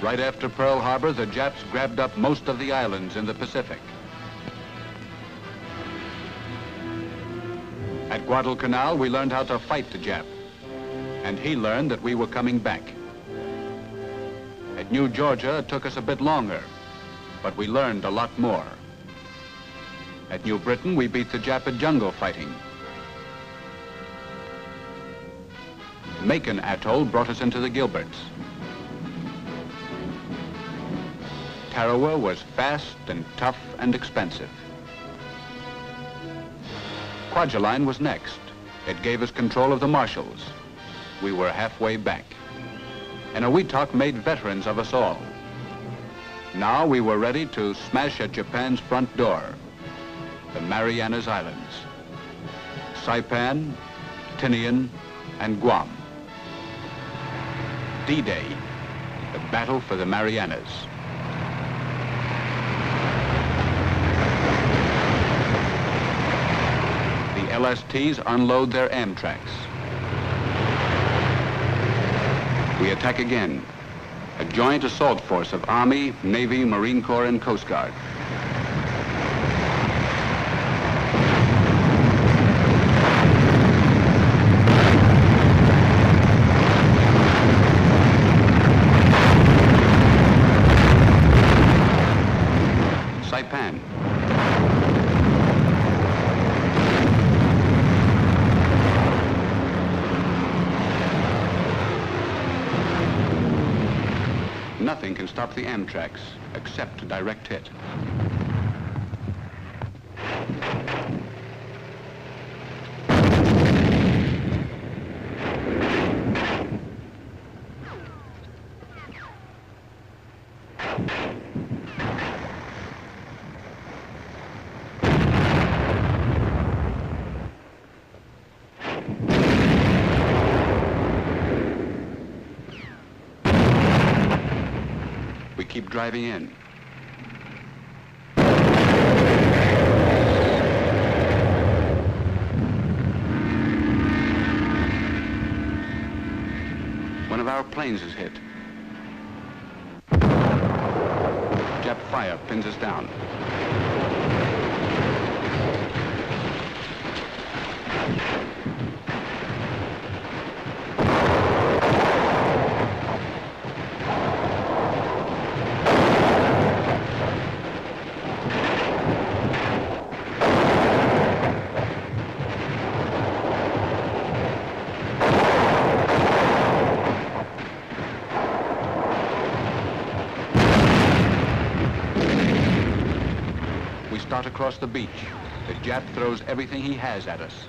Right after Pearl Harbor, the Japs grabbed up most of the islands in the Pacific. At Guadalcanal, we learned how to fight the Jap, and he learned that we were coming back. At New Georgia, it took us a bit longer, but we learned a lot more. At New Britain, we beat the Jap at jungle fighting. Macon Atoll brought us into the Gilberts. Tarawa was fast and tough and expensive. Kwajalein was next. It gave us control of the Marshalls. We were halfway back. And Eniwetok made veterans of us all. Now we were ready to smash at Japan's front door, the Marianas Islands, Saipan, Tinian, and Guam. D-Day, the battle for the Marianas. The LSTs unload their Amtraks. We attack again, a joint assault force of Army, Navy, Marine Corps, and Coast Guard. Saipan. Nothing can stop the Amtraks except a direct hit. We keep driving in. One of our planes is hit. Jap fire pins us down. Start across the beach. The Jap throws everything he has at us.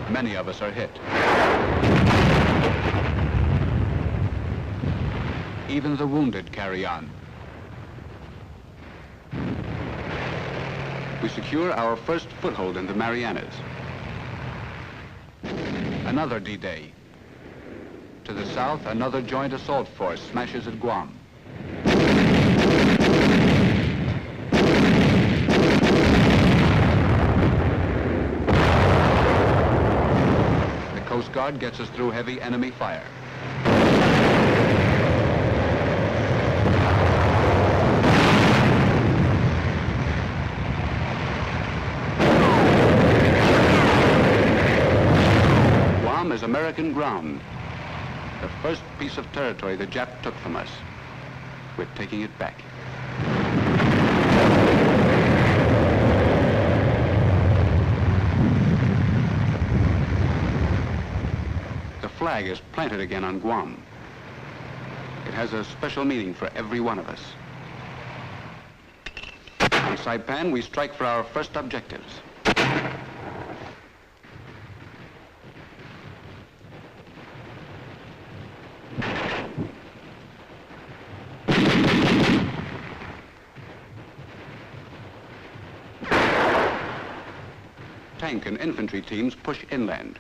Many of us are hit. Even the wounded carry on. We secure our first foothold in the Marianas. Another D-Day. To the south, another joint assault force smashes at Guam. Coast Guard gets us through heavy enemy fire. Guam is American ground. The first piece of territory the Jap took from us. We're taking it back. The flag is planted again on Guam. It has a special meaning for every one of us. On Saipan, we strike for our first objectives. Tank and infantry teams push inland.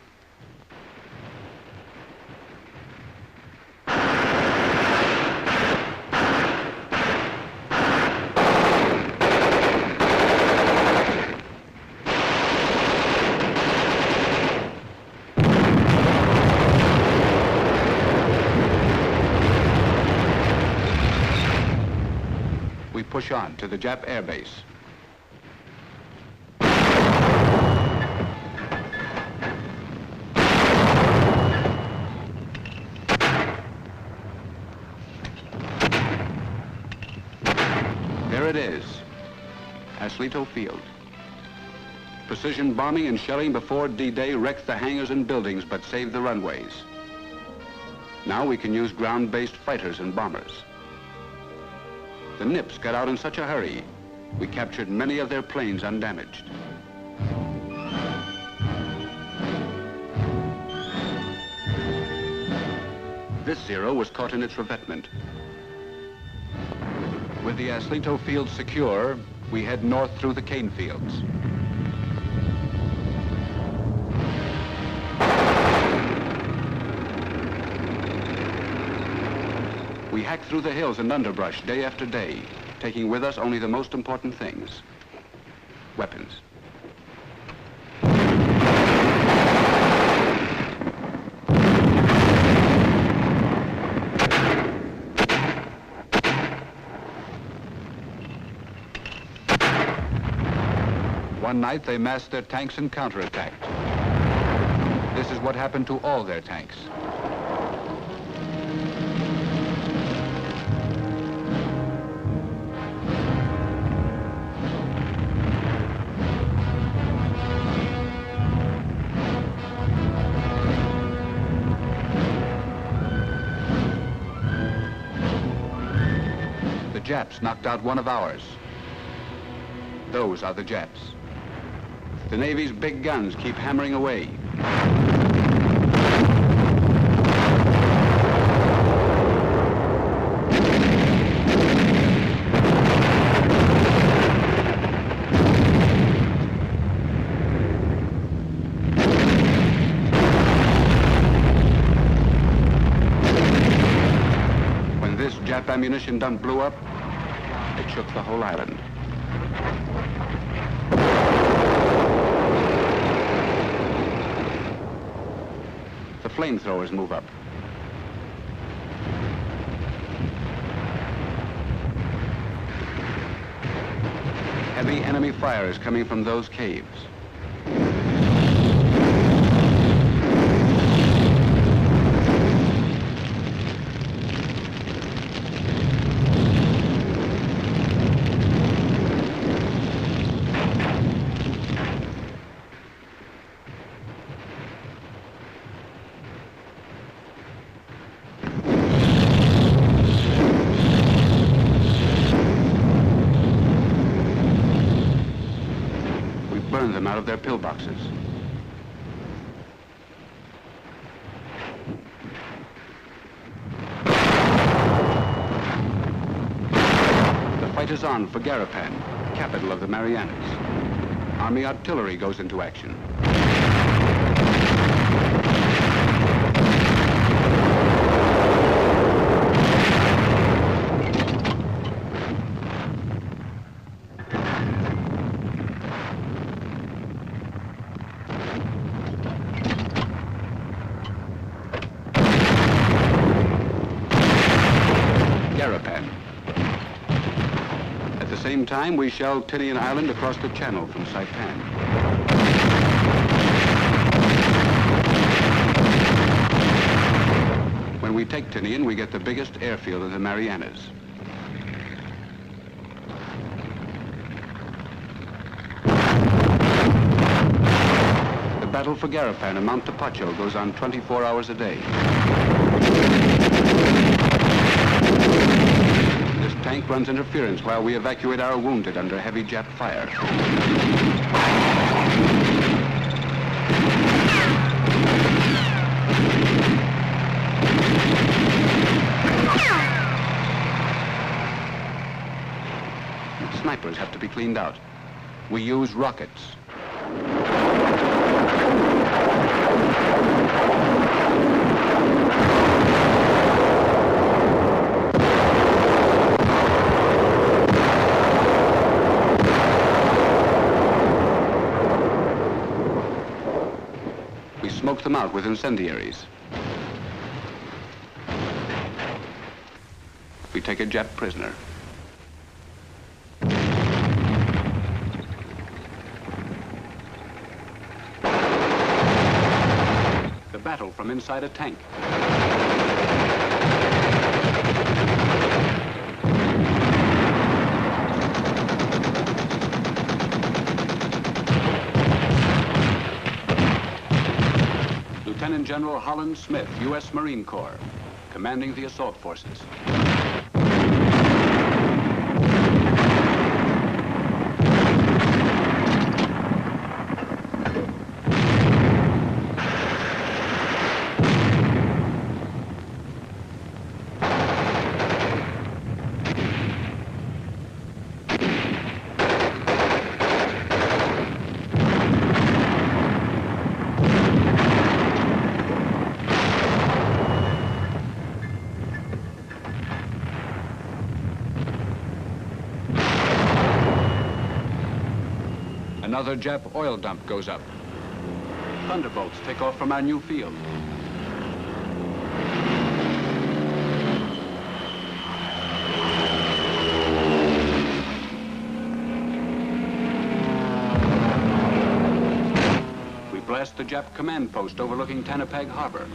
We push on to the Jap air base. There it is, Aslito Field. Precision bombing and shelling before D-Day wrecked the hangars and buildings but saved the runways. Now we can use ground-based fighters and bombers. The Nips got out in such a hurry, we captured many of their planes undamaged. This Zero was caught in its revetment. With the Aslito Field secure, we head north through the cane fields. We hack through the hills and underbrush day after day, taking with us only the most important things: weapons. One night they massed their tanks and counterattacked. This is what happened to all their tanks. The Japs knocked out one of ours. Those are the Japs. The Navy's big guns keep hammering away. When this Jap ammunition dump blew up, it shook the whole island. The flamethrowers move up. Heavy enemy fire is coming from those caves. Burn them out of their pillboxes. The fight is on for Garapan, capital of the Marianas. Army artillery goes into action. At the same time, we shell Tinian Island across the channel from Saipan. When we take Tinian, we get the biggest airfield of the Marianas. The battle for Garapan and Mount Tapacho goes on 24 hours a day. This tank runs interference while we evacuate our wounded under heavy Jap fire. Snipers have to be cleaned out. We use rockets. We smoke them out with incendiaries. We take a Jap prisoner. battle from inside a tank. Lieutenant General Holland Smith, U.S. Marine Corps, commanding the assault forces. Another Jap oil dump goes up. Thunderbolts take off from our new field. We blast the Jap command post overlooking Tanapag Harbor.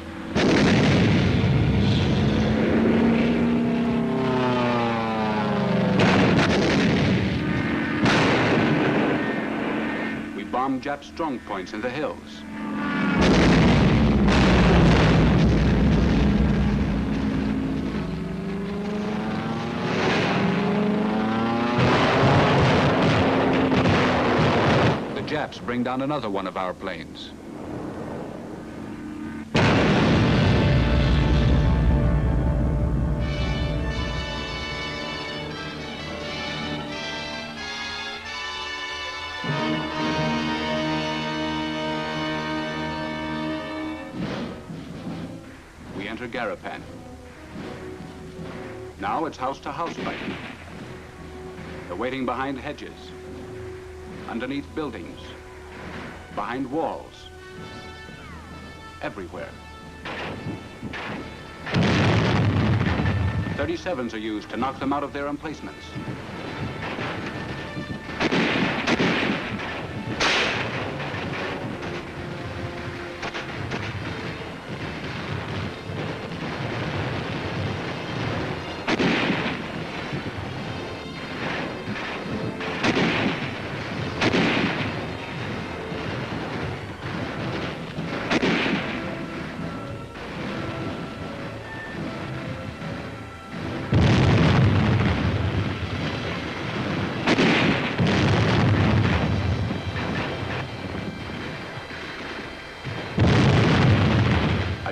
Bomb Jap strong points in the hills. The Japs bring down another one of our planes. Enter Garapan. Now it's house-to-house fighting. They're waiting behind hedges, underneath buildings, behind walls, everywhere. 37s are used to knock them out of their emplacements.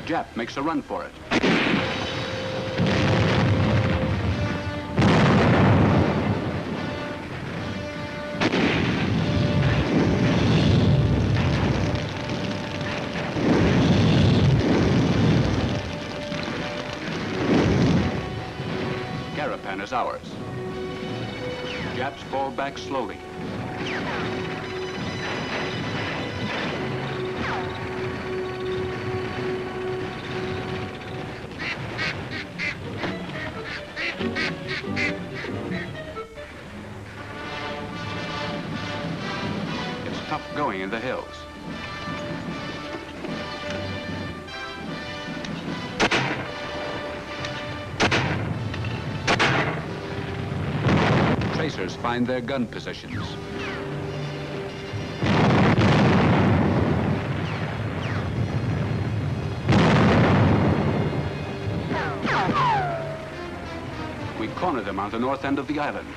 Jap makes a run for it. Garapan is ours. Japs fall back slowly. It's tough going in the hills. Tracers find their gun positions. We corner them on the north end of the island.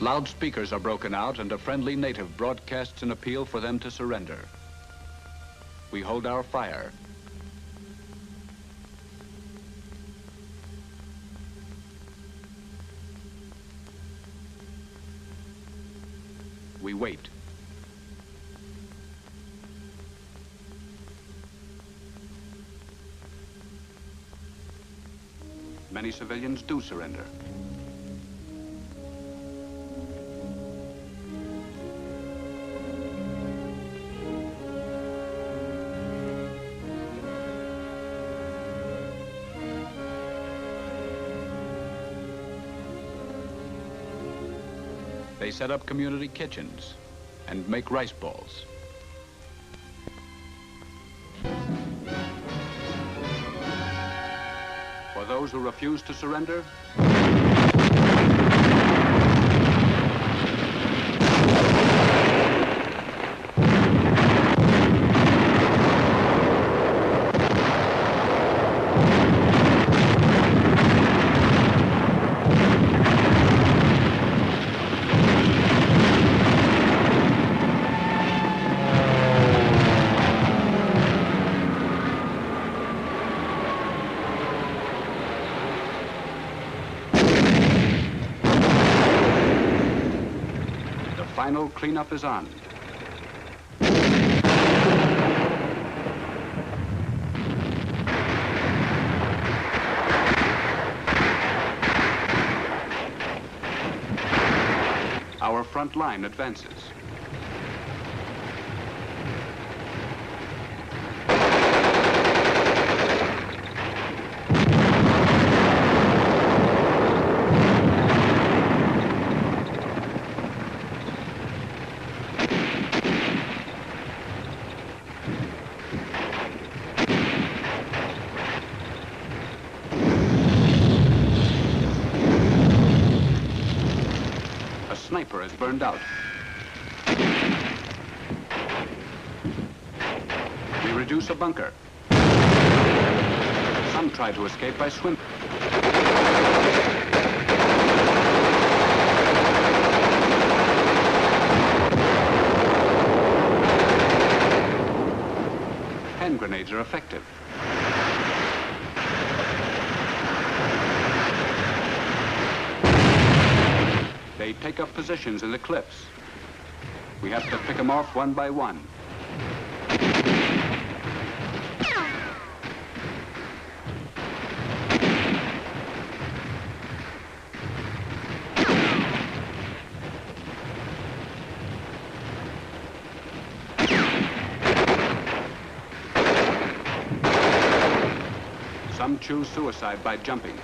Loudspeakers are broken out and a friendly native broadcasts an appeal for them to surrender. We hold our fire. We wait. Many civilians do surrender. They set up community kitchens and make rice balls. For those who refuse to surrender, final cleanup is on. Our front line advances. Sniper is burned out. We reduce a bunker. Some try to escape by swim. Hand grenades are effective. They take up positions in the cliffs. We have to pick them off one by one. Some choose suicide by jumping.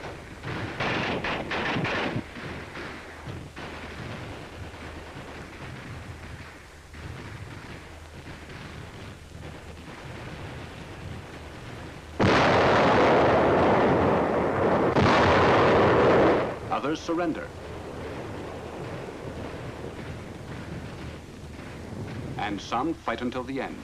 Others surrender. And some fight until the end.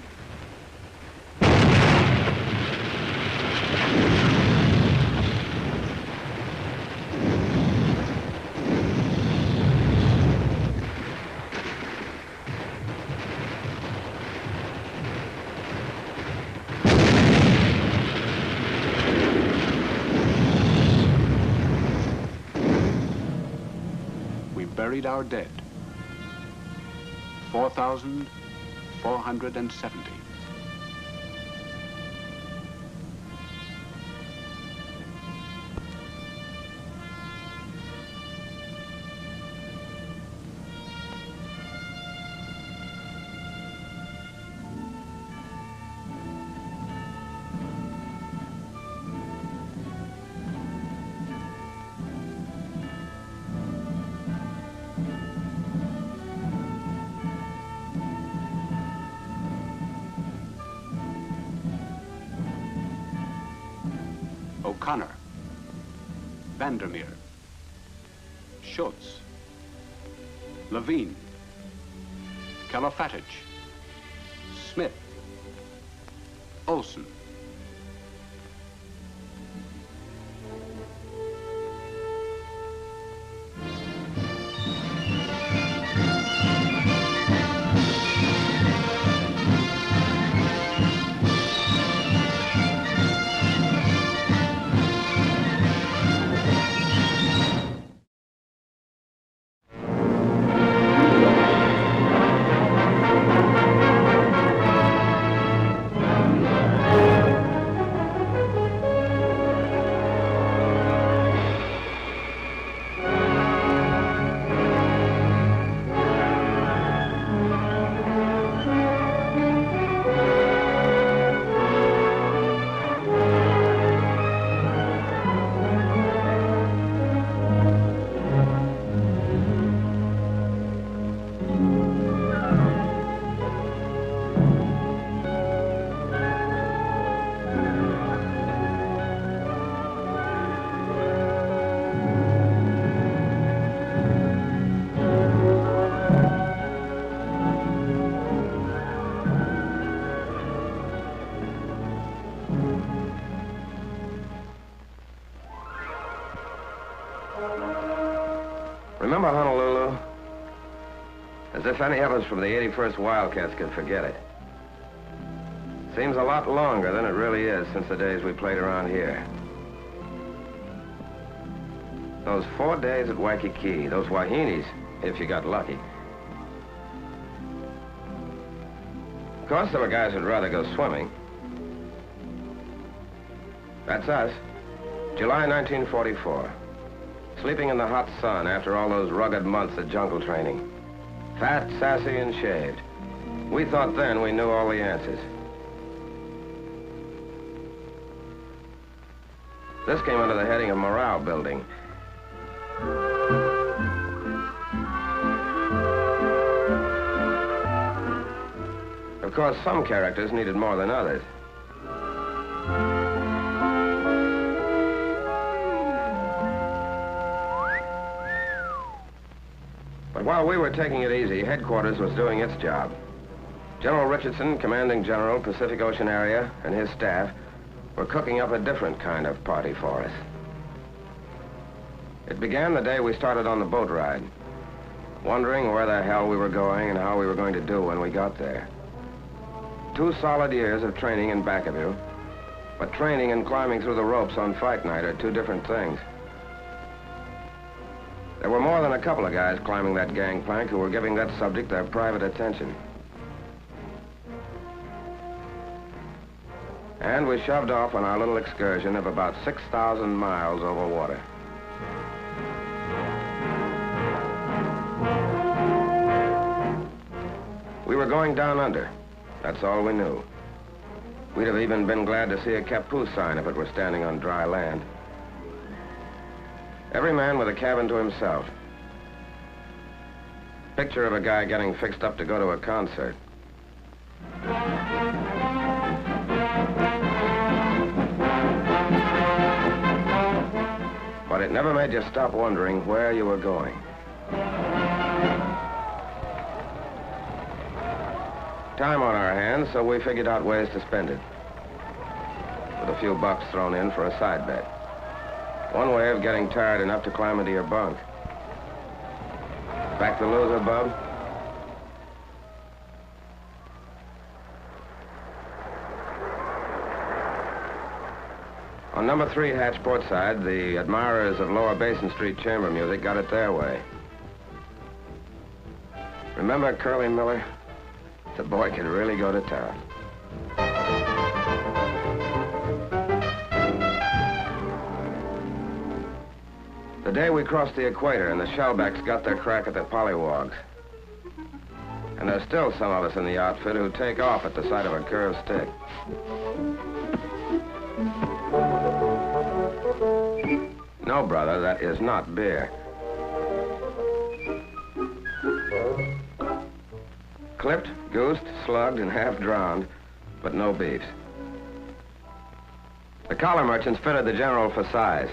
Buried our dead, 4,470. O'Connor, Vandermeer, Schultz, Levine, Kalafatich, Smith, Olson. Remember Honolulu? As if any of us from the 81st Wildcats could forget it. Seems a lot longer than it really is since the days we played around here. Those 4 days at Waikiki, those Wahinis, if you got lucky. Of course, there were guys who'd rather go swimming. That's us. July 1944. Sleeping in the hot sun after all those rugged months of jungle training. Fat, sassy, and shaved. We thought then we knew all the answers. This came under the heading of morale building. Of course, some characters needed more than others. But while we were taking it easy, headquarters was doing its job. General Richardson, commanding general, Pacific Ocean area, and his staff were cooking up a different kind of party for us. It began the day we started on the boat ride, wondering where the hell we were going and how we were going to do when we got there. 2 solid years of training in back of you, but training and climbing through the ropes on fight night are 2 different things. There were more than a couple of guys climbing that gangplank who were giving that subject their private attention. And we shoved off on our little excursion of about 6,000 miles over water. We were going down under. That's all we knew. We'd have even been glad to see a Kapu sign if it were standing on dry land. Every man with a cabin to himself. Picture of a guy getting fixed up to go to a concert. But it never made you stop wondering where you were going. Time on our hands, so we figured out ways to spend it. With a few bucks thrown in for a side bet. One way of getting tired enough to climb into your bunk. Back the loser, bub? On number 3 hatch port side, the admirers of Lower Basin Street chamber music got it their way. Remember Curly Miller? The boy could really go to town. The day we crossed the equator and the shellbacks got their crack at the pollywogs. And there's still some of us in the outfit who take off at the sight of a curved stick. No, brother, that is not beer. Clipped, goosed, slugged, and half drowned, but no beefs. The collar merchants fitted the general for size.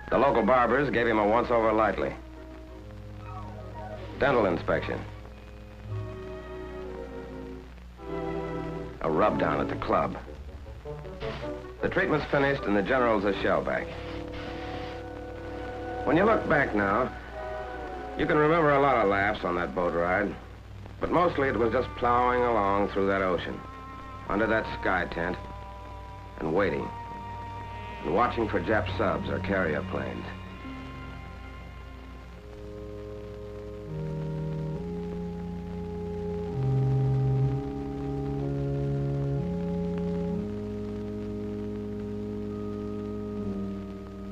The local barbers gave him a once-over lightly. Dental inspection. A rub-down at the club. The treatment's finished and the general's a shellback. When you look back now, you can remember a lot of laughs on that boat ride, but mostly it was just plowing along through that ocean, under that sky tent, and waiting, and watching for Jap subs or carrier planes.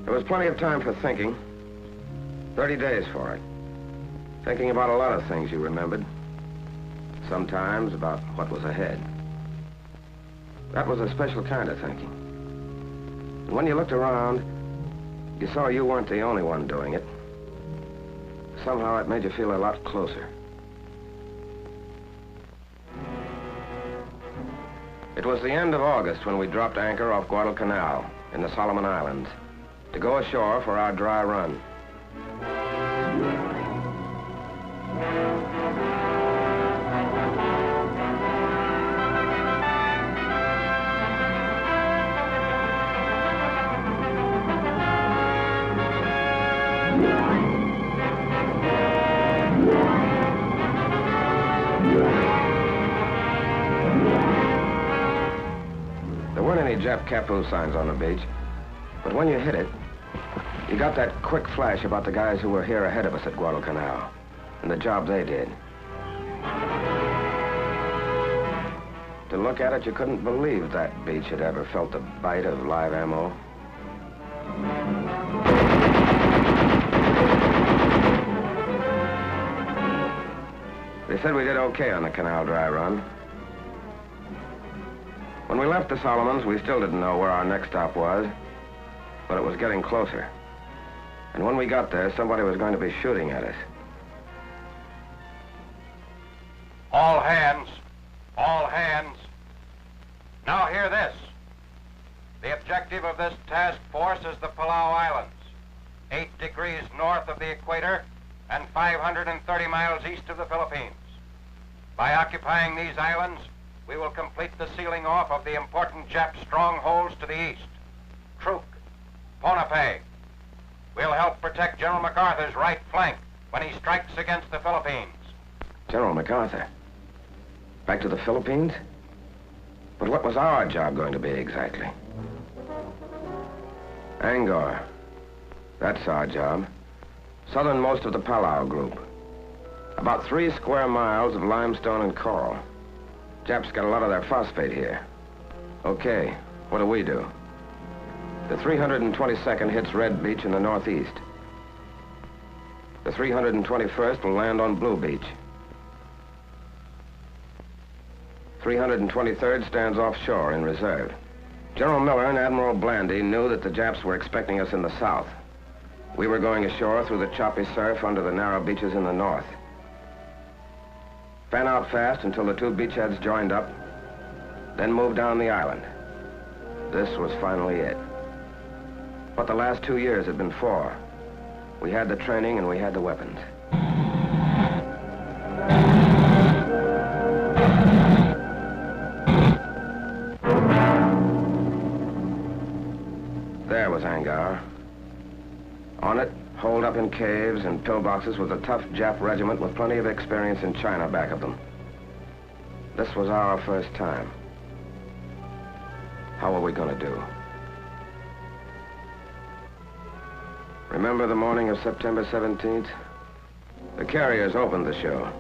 There was plenty of time for thinking. 30 days for it. Thinking about a lot of things you remembered. Sometimes about what was ahead. That was a special kind of thinking. And when you looked around, you saw you weren't the only one doing it. Somehow it made you feel a lot closer. It was the end of August when we dropped anchor off Guadalcanal in the Solomon Islands to go ashore for our dry run. weren't any Jap Capu signs on the beach, but when you hit it, you got that quick flash about the guys who were here ahead of us at Guadalcanal and the job they did. To look at it, you couldn't believe that beach had ever felt the bite of live ammo. They said we did okay on the canal dry run. When we left the Solomons, we still didn't know where our next stop was, but it was getting closer. And when we got there, somebody was going to be shooting at us. All hands. All hands. Now hear this. The objective of this task force is the Palau Islands, 8 degrees north of the equator and 530 miles east of the Philippines. By occupying these islands, we will complete the sealing off of the important Jap strongholds to the east. Truk, Ponape. We'll help protect General MacArthur's right flank when he strikes against the Philippines. General MacArthur? Back to the Philippines? But what was our job going to be exactly? Angkor. That's our job. Southernmost of the Palau group. About 3 square miles of limestone and coral. Japs got a lot of their phosphate here. Okay, what do we do? The 322nd hits Red Beach in the northeast. The 321st will land on Blue Beach. 323rd stands offshore in reserve. General Miller and Admiral Blandy knew that the Japs were expecting us in the south. We were going ashore through the choppy surf under the narrow beaches in the north. Fan out fast until the 2 beachheads joined up, then move down the island. This was finally it. What the last 2 years had been for. We had the training and we had the weapons. There was Angkor. On it, holed up in caves and pillboxes, was a tough Jap regiment with plenty of experience in China back of them. This was our first time. How were we going to do? Remember the morning of September 17th? The carriers opened the show.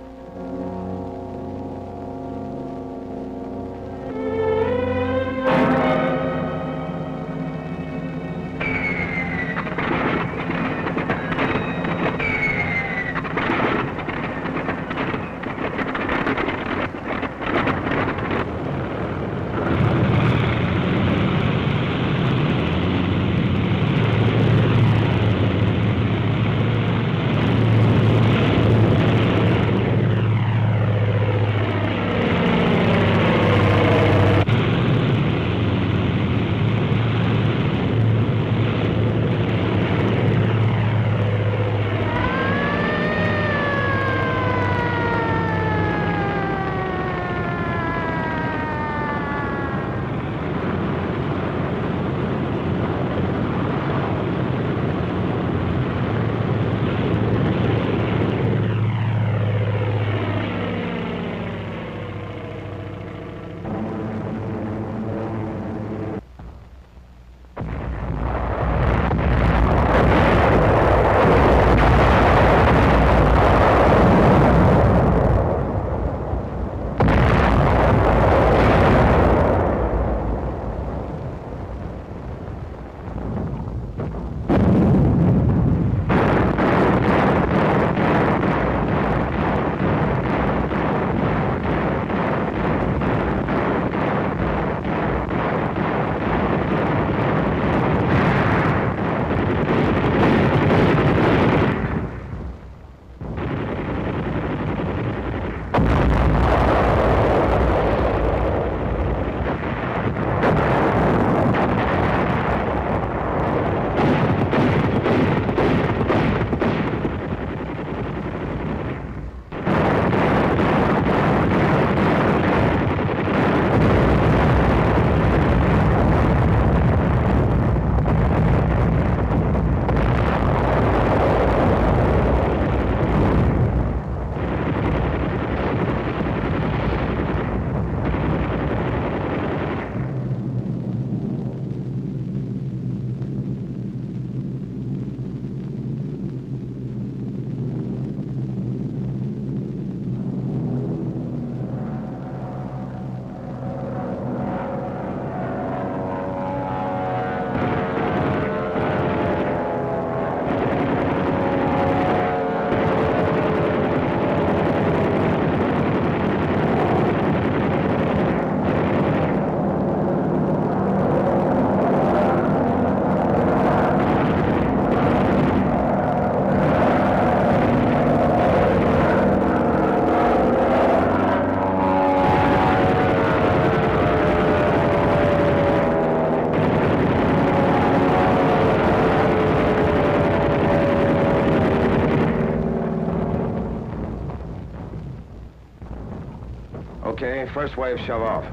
Okay, first wave shove off.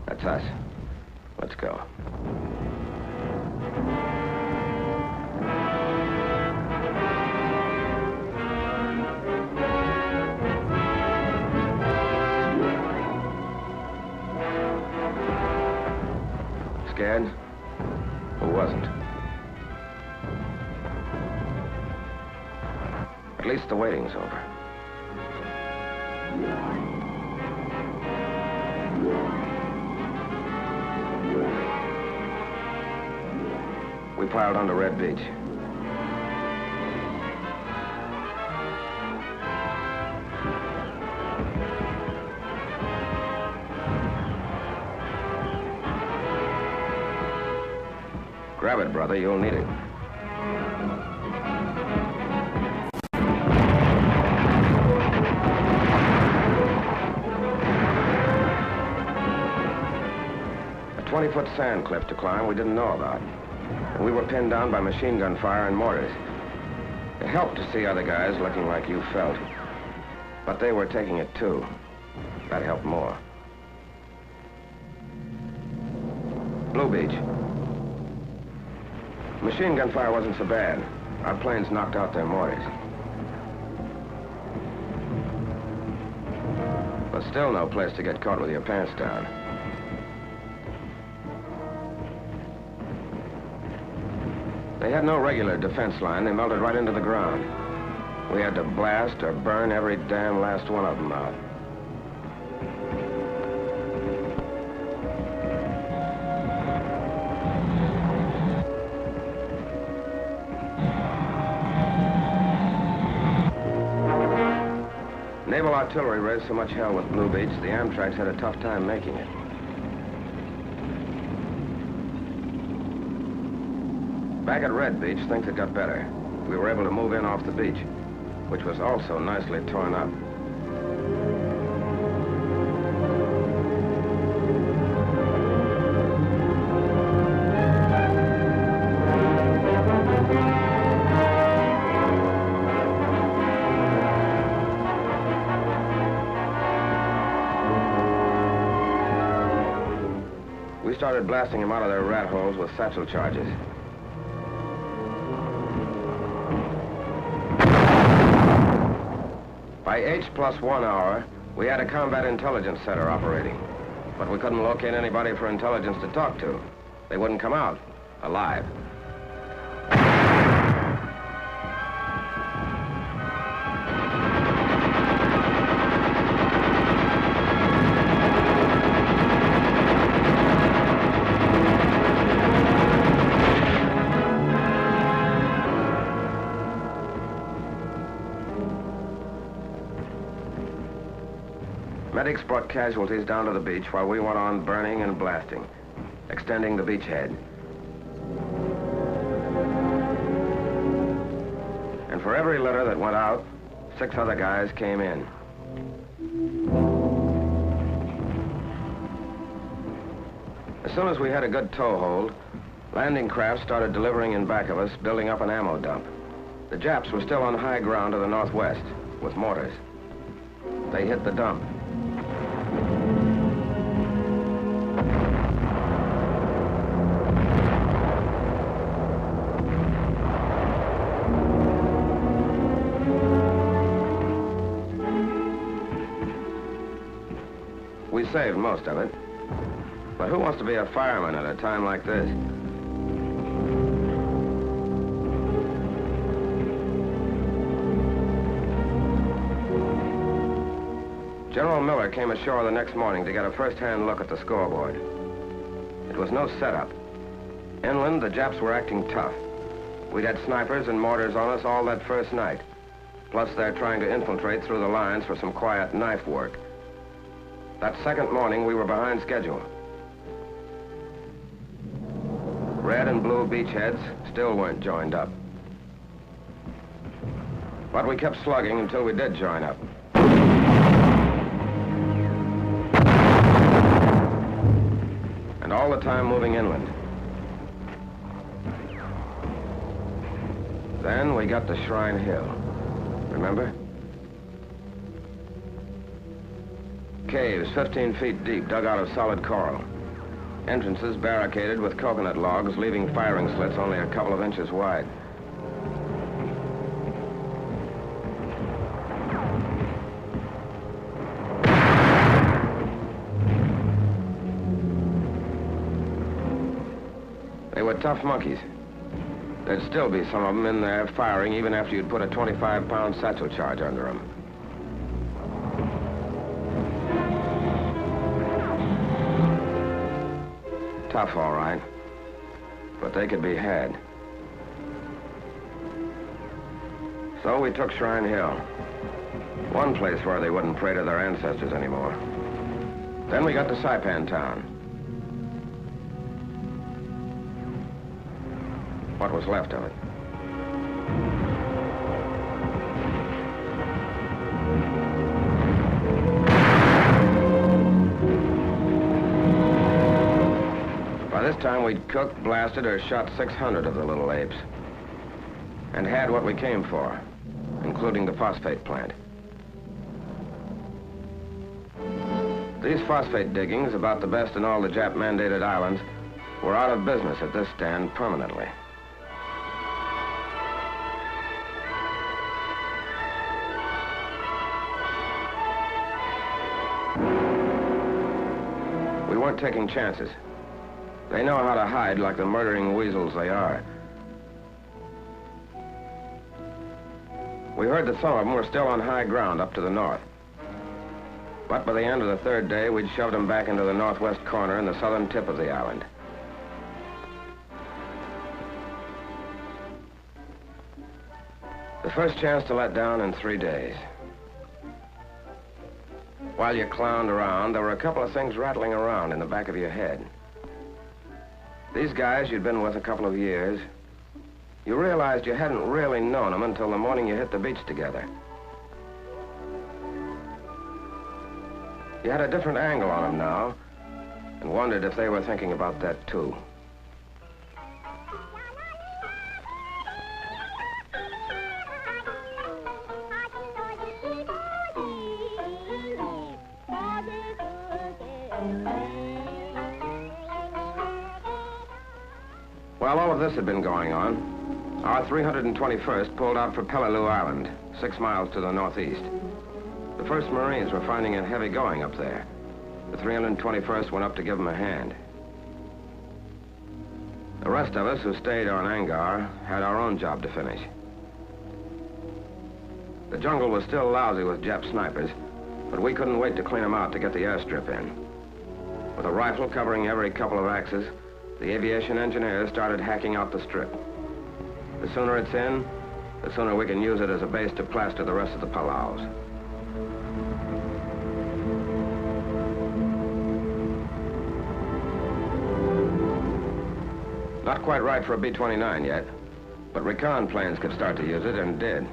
That's us. Let's go. Scared? Who wasn't? At least the waiting's over. We piled onto Red Beach. Grab it, brother. You'll need it. A 20-foot sand cliff to climb we didn't know about. And we were pinned down by machine gun fire and mortars. It helped to see other guys looking like you felt. But they were taking it too. That helped more. Blue Beach. Machine gun fire wasn't so bad. Our planes knocked out their mortars. But still no place to get caught with your pants down. They had no regular defense line. They melted right into the ground. We had to blast or burn every damn last one of them out. Naval artillery raised so much hell with Blue Beach, the Amtraks had a tough time making it. Back at Red Beach, things had got better. We were able to move in off the beach, which was also nicely torn up. We started blasting them out of their rat holes with satchel charges. By H+1 hour, we had a combat intelligence center operating, but we couldn't locate anybody for intelligence to talk to. They wouldn't come out alive. Medics brought casualties down to the beach while we went on burning and blasting, extending the beachhead. And for every letter that went out, 6 other guys came in. As soon as we had a good toehold, landing craft started delivering in back of us, building up an ammo dump. The Japs were still on high ground to the northwest, with mortars. They hit the dump. We saved most of it. But who wants to be a fireman at a time like this? General Miller came ashore the next morning to get a first-hand look at the scoreboard. It was no setup. Inland, the Japs were acting tough. We'd had snipers and mortars on us all that first night. Plus, they're trying to infiltrate through the lines for some quiet knife work. That second morning, we were behind schedule. Red and blue beachheads still weren't joined up. But we kept slugging until we did join up. And all the time moving inland. Then we got to Shrine Hill. Remember? Caves 15 feet deep, dug out of solid coral. Entrances barricaded with coconut logs, leaving firing slits only a couple of inches wide. They were tough monkeys. There'd still be some of them in there firing even after you'd put a 25-pound satchel charge under them. Tough, all right, but they could be had. So we took Shrine Hill, one place where they wouldn't pray to their ancestors anymore. Then we got to Saipan town. What was left of it. By this time, we'd cooked, blasted, or shot 600 of the little apes, and had what we came for, including the phosphate plant. These phosphate diggings, about the best in all the Jap-mandated islands, were out of business at this stand permanently. We weren't taking chances. They know how to hide like the murdering weasels they are. We heard that some of them were still on high ground up to the north. But by the end of the third day, we'd shoved them back into the northwest corner and the southern tip of the island. The first chance to let down in 3 days. While you clowned around, there were a couple of things rattling around in the back of your head. These guys you'd been with a couple of years, you realized you hadn't really known them until the morning you hit the beach together. You had a different angle on them now, and wondered if they were thinking about that too. While all of this had been going on, our 321st pulled out for Peleliu Island, 6 miles to the northeast. The 1st Marines were finding it heavy going up there. The 321st went up to give them a hand. The rest of us who stayed on Angar had our own job to finish. The jungle was still lousy with Jap snipers, but we couldn't wait to clean them out to get the airstrip in. With a rifle covering every couple of axes, the aviation engineers started hacking out the strip. The sooner it's in, the sooner we can use it as a base to plaster the rest of the Palaus. Not quite right for a B-29 yet, but recon planes could start to use it, and did.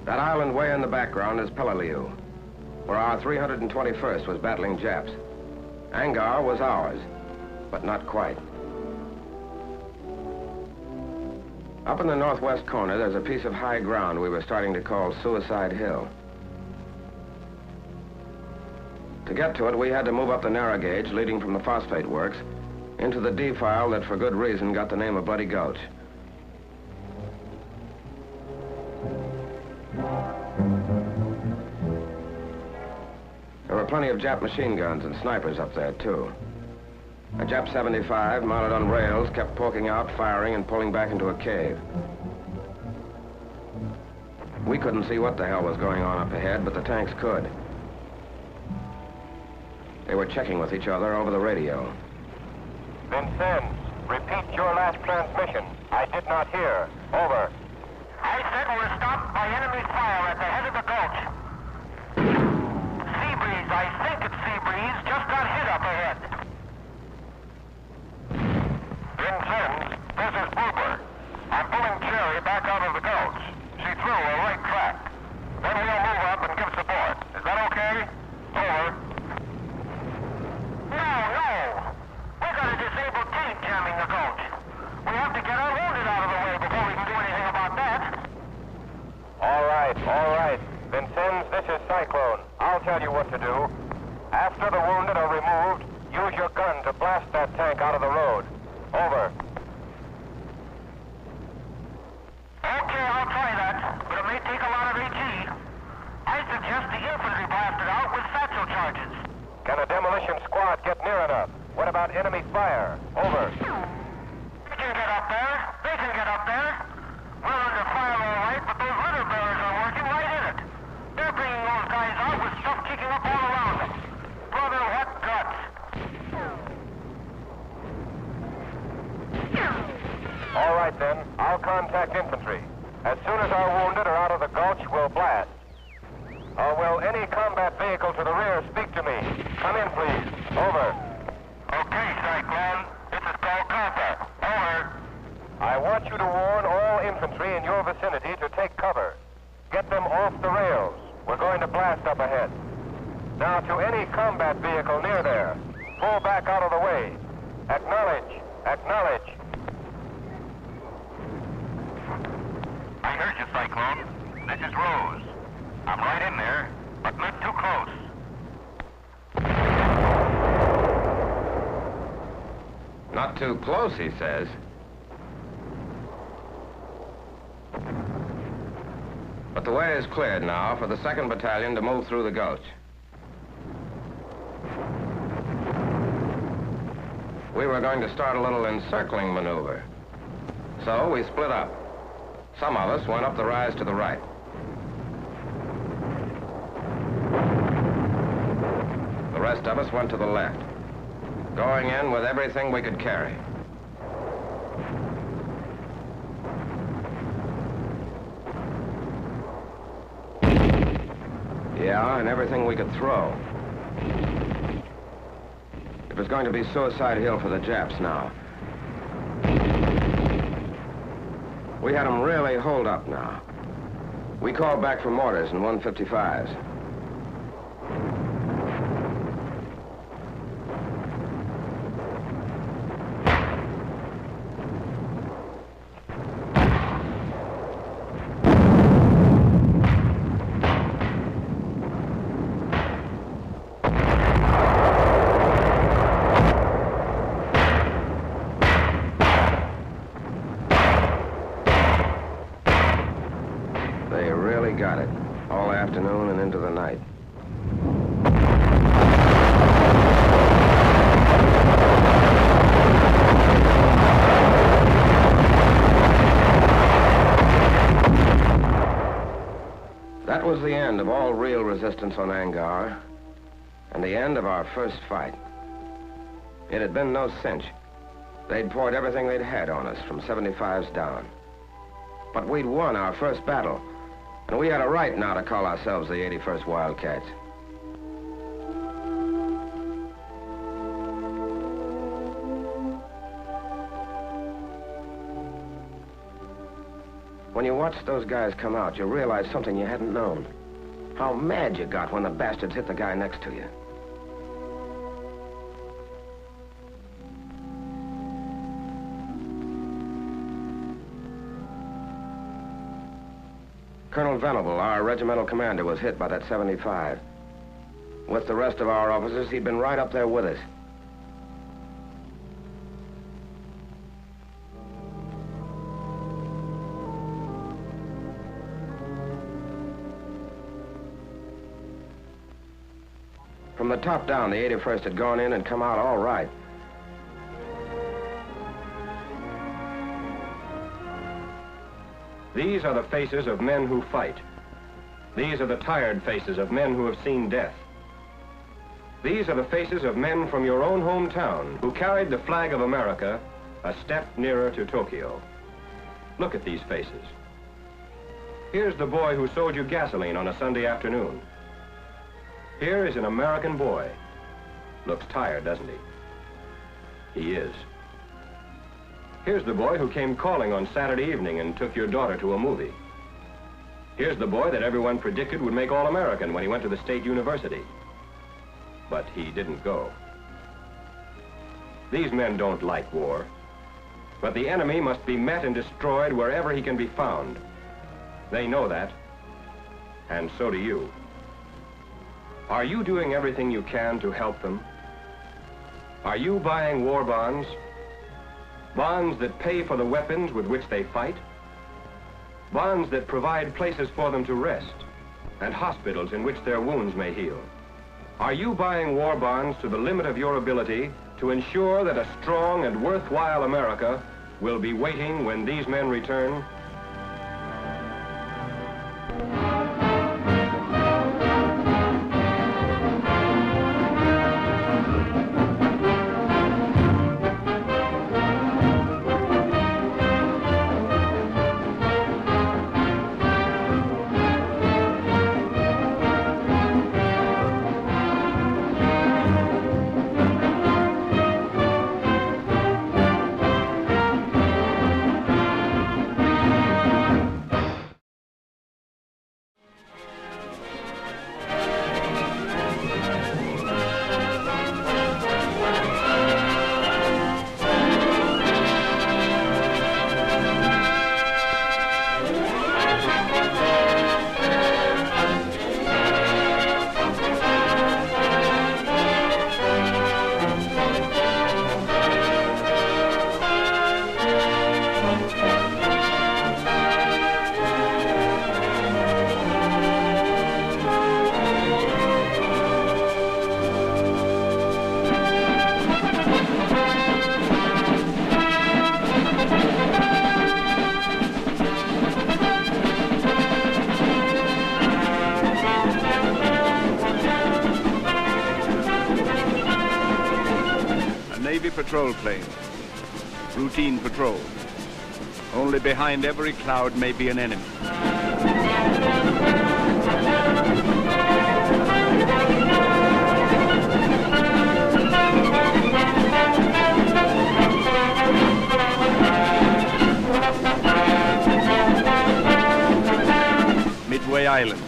That island way in the background is Peleliu, where our 321st was battling Japs. Angar was ours, but not quite. Up in the northwest corner, there's a piece of high ground we were starting to call Suicide Hill. To get to it, we had to move up the narrow gauge leading from the phosphate works into the defile that, for good reason, got the name of Bloody Gulch. There were plenty of Jap machine guns and snipers up there, too. A Jap 75, mounted on rails, kept poking out, firing, and pulling back into a cave. We couldn't see what the hell was going on up ahead, but the tanks could. They were checking with each other over the radio. Vincennes, repeat your last transmission. I did not hear. Over. I said we're stopped by enemy fire at the head of the gulch. Sea breeze, I think it's sea breeze, just got hit up ahead. Vincennes, this is Booper. I'm pulling Cherry back out of the gulch. Cyclone, I'll tell you what to do. After the wounded are removed, use your gun to blast that tank out of the road. Over. Okay, I'll try that, but it may take a lot of AG. I suggest the infantry blast it out with satchel charges. Can a demolition squad get near enough? What about enemy fire? Over. They can get up there. They can get up there. We're under fire all right, but those litter bearers are working right in it. They're bringing those guys out with stuff kicking up all around them. Brother, what guts. All right, then. I'll contact infantry. As soon as our wounded are out of the gulch, we'll blast. Will any combat vehicle to the rear speak to me? Come in, please. Over. Okay, Cyclone. This is Calcutta. Over. I want you to warn all infantry in your vicinity to take cover. Get them off the rails. We're going to blast up ahead. Now, to any combat vehicle near there, pull back out of the way. Acknowledge. Acknowledge. I heard you, Cyclone. This is Rose. I'm right in there, but not too close. Not too close, he says. But the way is cleared now for the 2nd Battalion to move through the gulch. We were going to start a little encircling maneuver. So we split up. Some of us went up the rise to the right. The rest of us went to the left, going in with everything we could carry. Yeah, and everything we could throw. It was going to be Suicide Hill for the Japs now. We had them really holed up now. We called back for mortars and 155s. They really got it, all afternoon and into the night. That was the end of all real resistance on Angar, and the end of our first fight. It had been no cinch. They'd poured everything they'd had on us, from 75s down. But we'd won our first battle, and we had a right now to call ourselves the 81st Wildcats. When you watched those guys come out, you realized something you hadn't known. How mad you got when the bastards hit the guy next to you. Colonel Venable, our regimental commander, was hit by that 75. With the rest of our officers, he'd been right up there with us. From the top down, the 81st had gone in and come out all right. These are the faces of men who fight. These are the tired faces of men who have seen death. These are the faces of men from your own hometown who carried the flag of America a step nearer to Tokyo. Look at these faces. Here's the boy who sold you gasoline on a Sunday afternoon. Here is an American boy. Looks tired, doesn't he? He is. Here's the boy who came calling on Saturday evening and took your daughter to a movie. Here's the boy that everyone predicted would make All-American when he went to the State University. But he didn't go. These men don't like war. But the enemy must be met and destroyed wherever he can be found. They know that. And so do you. Are you doing everything you can to help them? Are you buying war bonds? Bonds that pay for the weapons with which they fight? Bonds that provide places for them to rest and hospitals in which their wounds may heal? Are you buying war bonds to the limit of your ability to ensure that a strong and worthwhile America will be waiting when these men return? Patrol plane. Routine patrol. Only behind every cloud may be an enemy. Midway Island.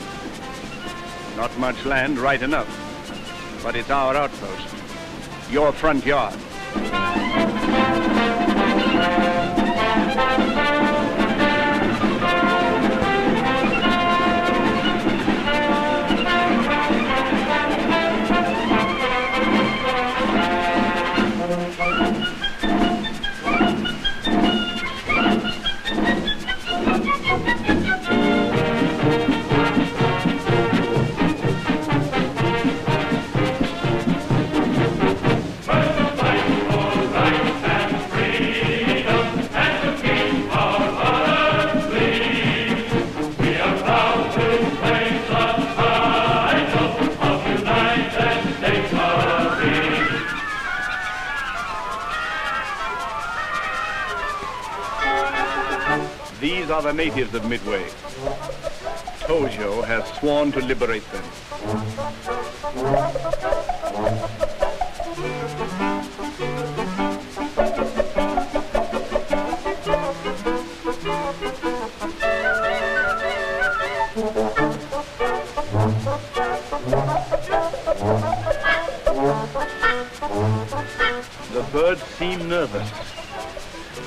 Not much land, right enough. But it's our outpost. Your front yard. These are the natives of Midway. Tojo has sworn to liberate them. The birds seem nervous.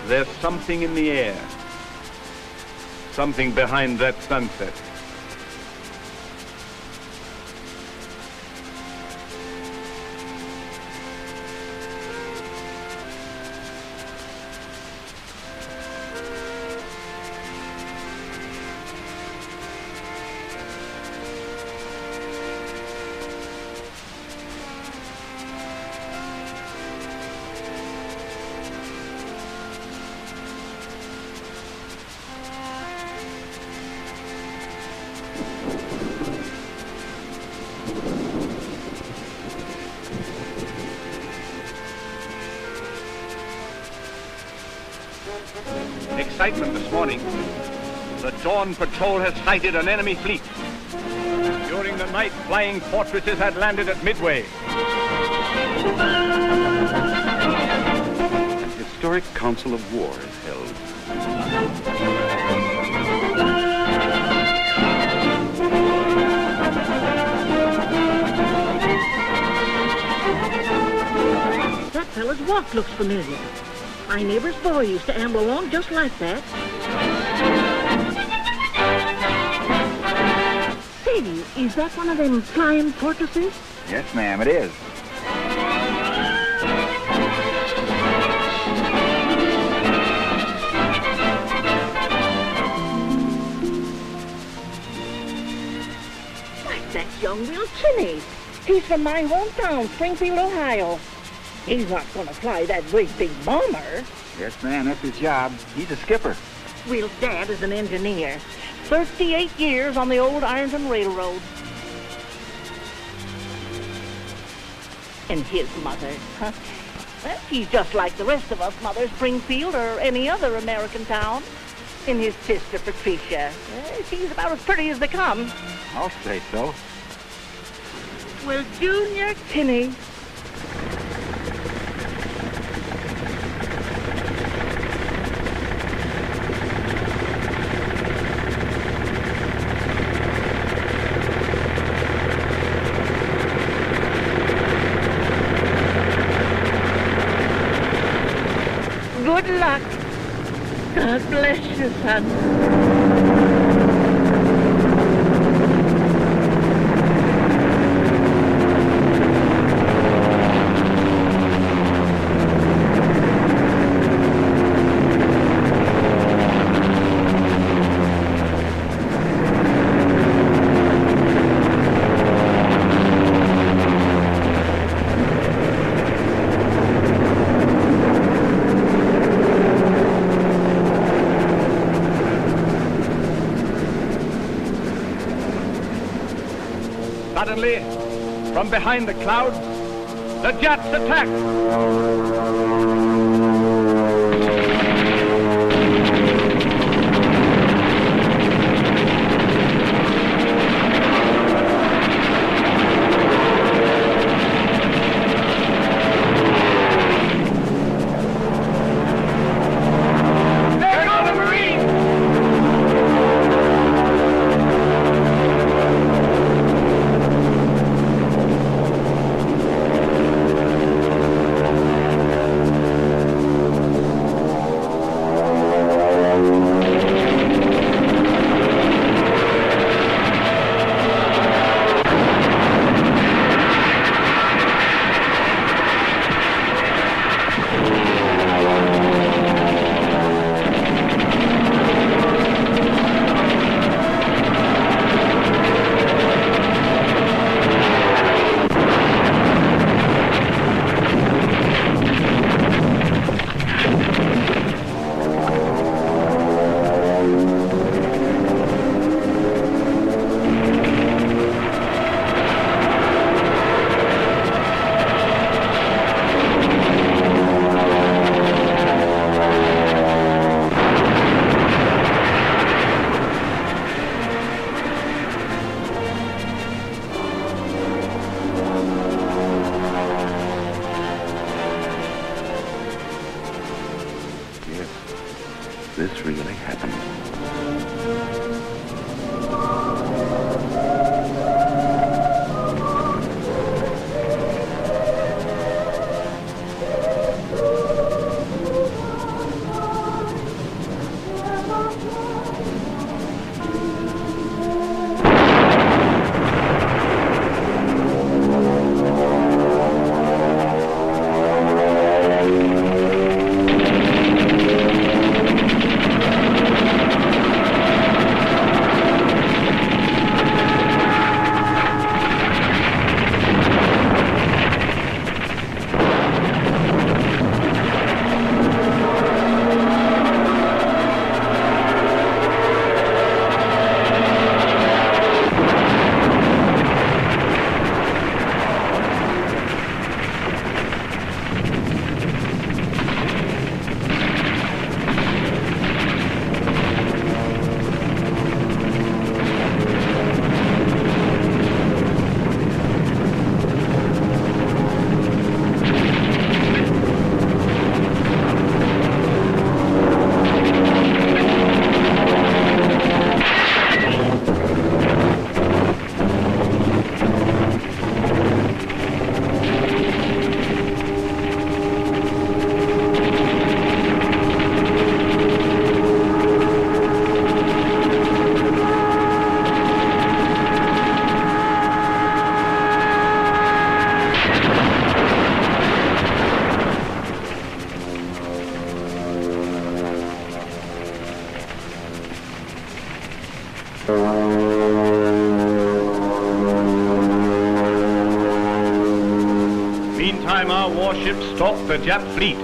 There's something in the air. Something behind that sunset. Excitement this morning. The dawn patrol has sighted an enemy fleet. During the night, flying fortresses had landed at Midway. An historic council of war is held. That fellow's walk looks familiar. My neighbor's boy used to amble along just like that. Say, Say, is that one of them flying fortresses? Yes, ma'am, it is. Why, that's young Will Kinney. He's from my hometown, Springfield, Ohio. He's not going to fly that great big bomber. Yes, ma'am, that's his job. He's a skipper. Will's dad is an engineer. 38 years on the old Ironton Railroad. And his mother, huh? Well, she's just like the rest of us, Mother, Springfield or any other American town. And his sister, Patricia. She's about as pretty as they come. I'll say so. Well, Junior Kinney. Good luck. God bless you, son. Suddenly, from behind the clouds, the Japs attacked. This really happened. time our warships stalked the Jap fleet.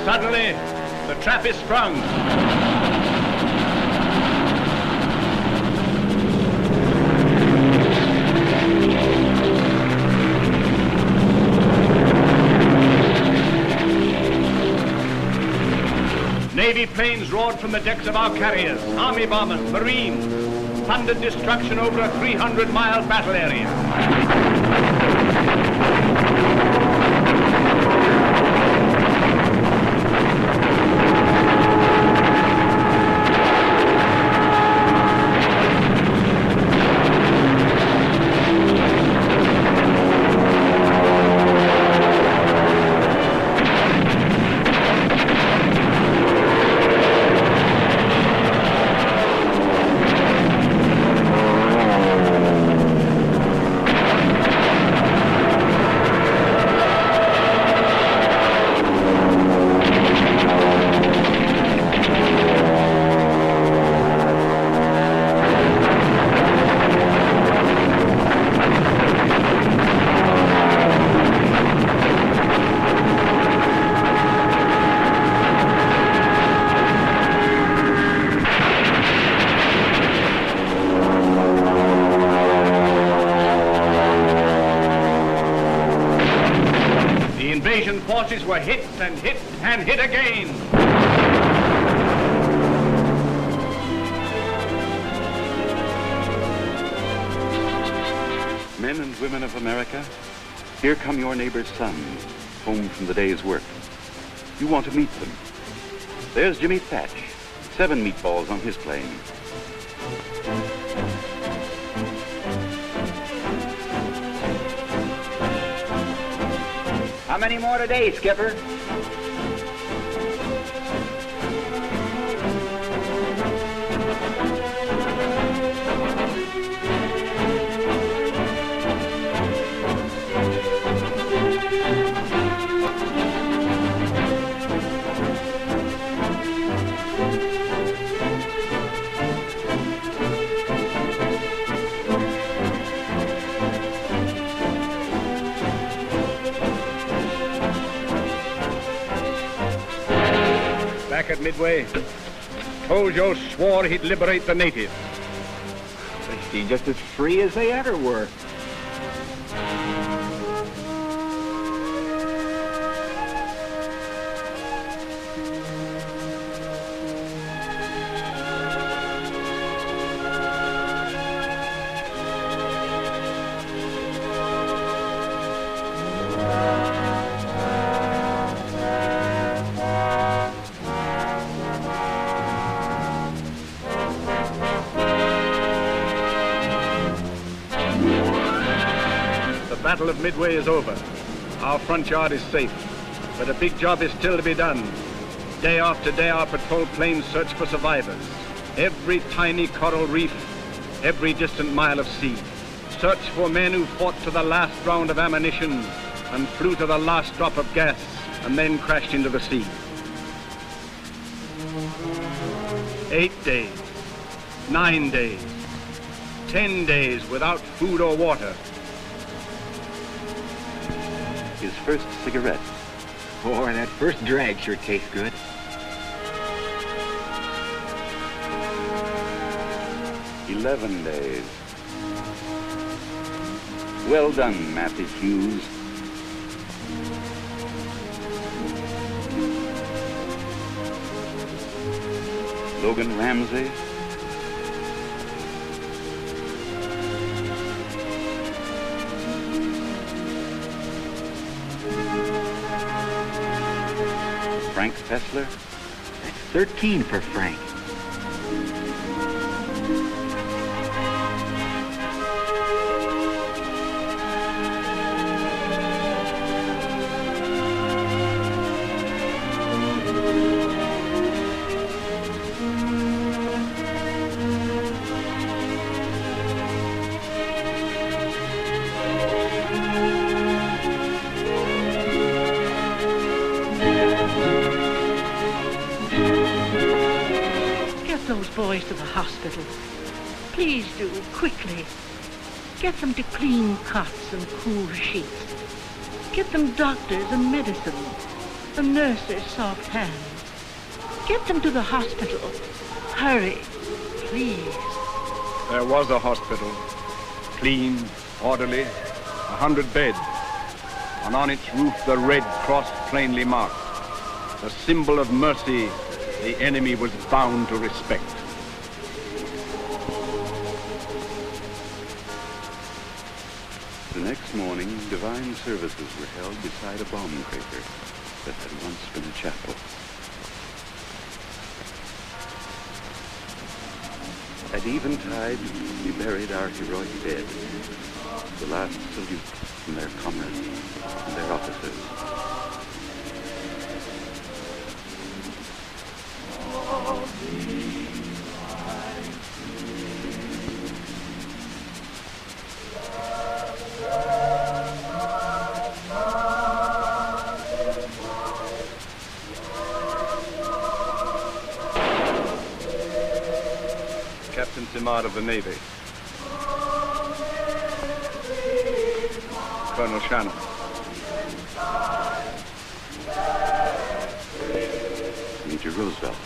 Suddenly, the trap is sprung. Navy planes roared from the decks of our carriers, Army bombers, Marines, thundered destruction over a 300-mile battle area. Forces were hit and hit and hit again. Men and women of America, here come your neighbor's sons, home from the day's work. You want to meet them. There's Jimmy Thatch, 7 meatballs on his plane. How many more today, Skipper? Back at Midway, Tojo swore he'd liberate the natives. They seem just as free as they ever were. The Battle of Midway is over. Our front yard is safe, but a big job is still to be done. Day after day, our patrol planes search for survivors. Every tiny coral reef, every distant mile of sea. Search for men who fought to the last round of ammunition and flew to the last drop of gas and then crashed into the sea. 8 days, 9 days, 10 days without food or water. His first cigarette. Boy, that first drag sure tastes good. $11 days. Well done, Matthew Hughes. Logan Ramsey. Frank Fessler. That's 13 for Frank. those boys to the hospital. Please do, quickly. Get them to clean cots and cool sheets. Get them doctors and medicine, a nurse's soft hands. Get them to the hospital. Hurry, please. There was a hospital. Clean, orderly, 100 beds. And on its roof the Red Cross plainly marked. The symbol of mercy the enemy was bound to respect. The next morning, divine services were held beside a bomb crater that had once been a chapel. At eventide, we buried our heroic dead. The last salute from their comrades and their officers. Captain Simard of the Navy. Colonel Shannon. Major Roosevelt.